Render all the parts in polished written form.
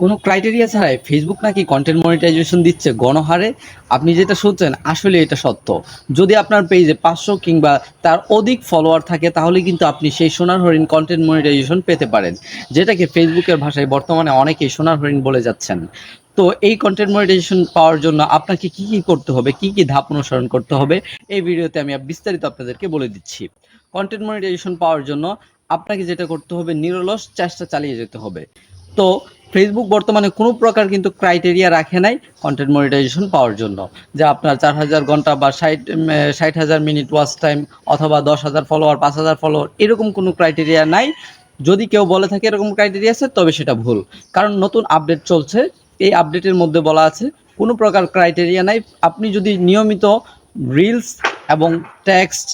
কোনো ক্রাইটেরিয়া ছাড়াই ফেসবুক নাকি কন্টেন্ট মনিটাইজেশন দিচ্ছে গণহারে। আপনি যেটা শুনছেন আসলে এটা সত্য। যদি আপনার পেজে 500 কিংবা তার অধিক ফলোয়ার থাকে তাহলে কিন্তু আপনি সেই সোনার হরিণ কন্টেন্ট মনিটাইজেশন পেতে পারেন, যেটাকে ফেসবুকের ভাষায় বর্তমানে অনেকেই সোনার হরিণ বলে যাচ্ছেন। তো এই কন্টেন্ট মনিটাইজেশন পাওয়ার জন্য আপনাকে কি কি করতে হবে, কি কি ধাপ অনুসরণ করতে হবে, এই ভিডিওতে আমি বিস্তারিত আপনাদেরকে বলে দিচ্ছি। কন্টেন্ট মনিটাইজেশন পাওয়ার জন্য আপনাকে যেটা করতে হবে, নিরলস চেষ্টা চালিয়ে যেতে হবে। তো ফেসবুক বর্তমানে কোনো প্রকার কিন্তু ক্রাইটেরিয়া রাখে নাই কন্টেন্ট মনিটাইজেশন পাওয়ার জন্য, যে আপনার 4000 ঘন্টা বা 60,000 মিনিট ওয়াচ টাইম অথবা 10,000 ফলোয়ার, 5,000 ফলোয়ার, এরকম কোনো ক্রাইটেরিয়া নাই। যদি কেউ বলে থাকে এরকম ক্রাইটেরিয়া আছে তবে সেটা ভুল, কারণ নতুন আপডেট চলছে। এই আপডেটের মধ্যে বলা আছে কোনো প্রকার ক্রাইটেরিয়া নাই। আপনি যদি নিয়মিত রিলস এবং টেক্সট,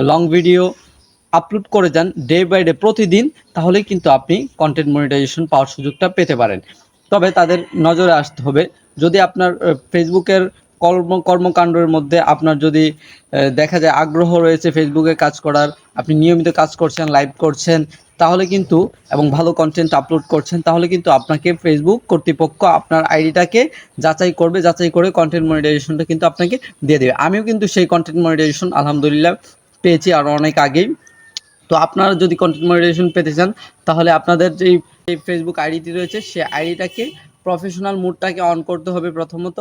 লং ভিডিও আপলোড করে যান ডে বাই ডে প্রতিদিন, তাহলেই কিন্তু আপনি কন্টেন্ট মনিটাইজেশন পাওয়ার সুযোগটা পেতে পারেন। তবে তাদের নজরে আসতে হবে, যদি আপনার ফেসবুকের কর্মকাণ্ডের মধ্যে আপনার যদি দেখা যায় আগ্রহ রয়েছে ফেসবুকে কাজ করার, আপনি নিয়মিত কাজ করছেন, লাইভ করছেন, তাহলে কিন্তু এবং ভালো কন্টেন্ট আপলোড করছেন, তাহলে কিন্তু আপনাকে ফেসবুক কর্তৃপক্ষ আপনার আইডিটাকে যাচাই করবে, যাচাই করে কন্টেন্ট মনিটাইজেশনটা কিন্তু আপনাকে দিয়ে দেবে। আমিও কিন্তু সেই কন্টেন্ট মনিটাইজেশন আলহামদুলিল্লাহ পেয়েছি আরও অনেক আগেই। তো আপনারা যদি কন্টেন্ট মনিটাইজেশন পেতে চান, তাহলে আপনাদের যেই ফেসবুক আইডিটি রয়েছে সেই আইডিটাকে প্রফেশনাল মুডটাকে অন করতে হবে। প্রথমত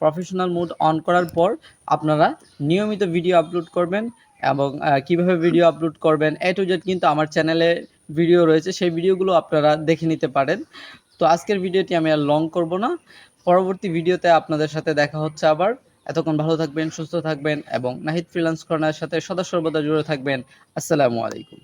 প্রফেশনাল মুড অন করার পর আপনারা নিয়মিত ভিডিও আপলোড করবেন, এবং কিভাবে ভিডিও আপলোড করবেন এ টু জেড কিন্তু আমার চ্যানেলে ভিডিও রয়েছে, সেই ভিডিওগুলো আপনারা দেখে নিতে পারেন। তো আজকের ভিডিওটি আমি আর লং করব না, পরবর্তী ভিডিওতে আপনাদের সাথে দেখা হচ্ছে আবার। এতক্ষণ ভালো থাকবেন, সুস্থ থাকবেন এবং নাহিদ ফ্রিল্যান্স কর্নারের সাথে সদা সর্বদা জুড়ে থাকবেন। আসসালামু আলাইকুম।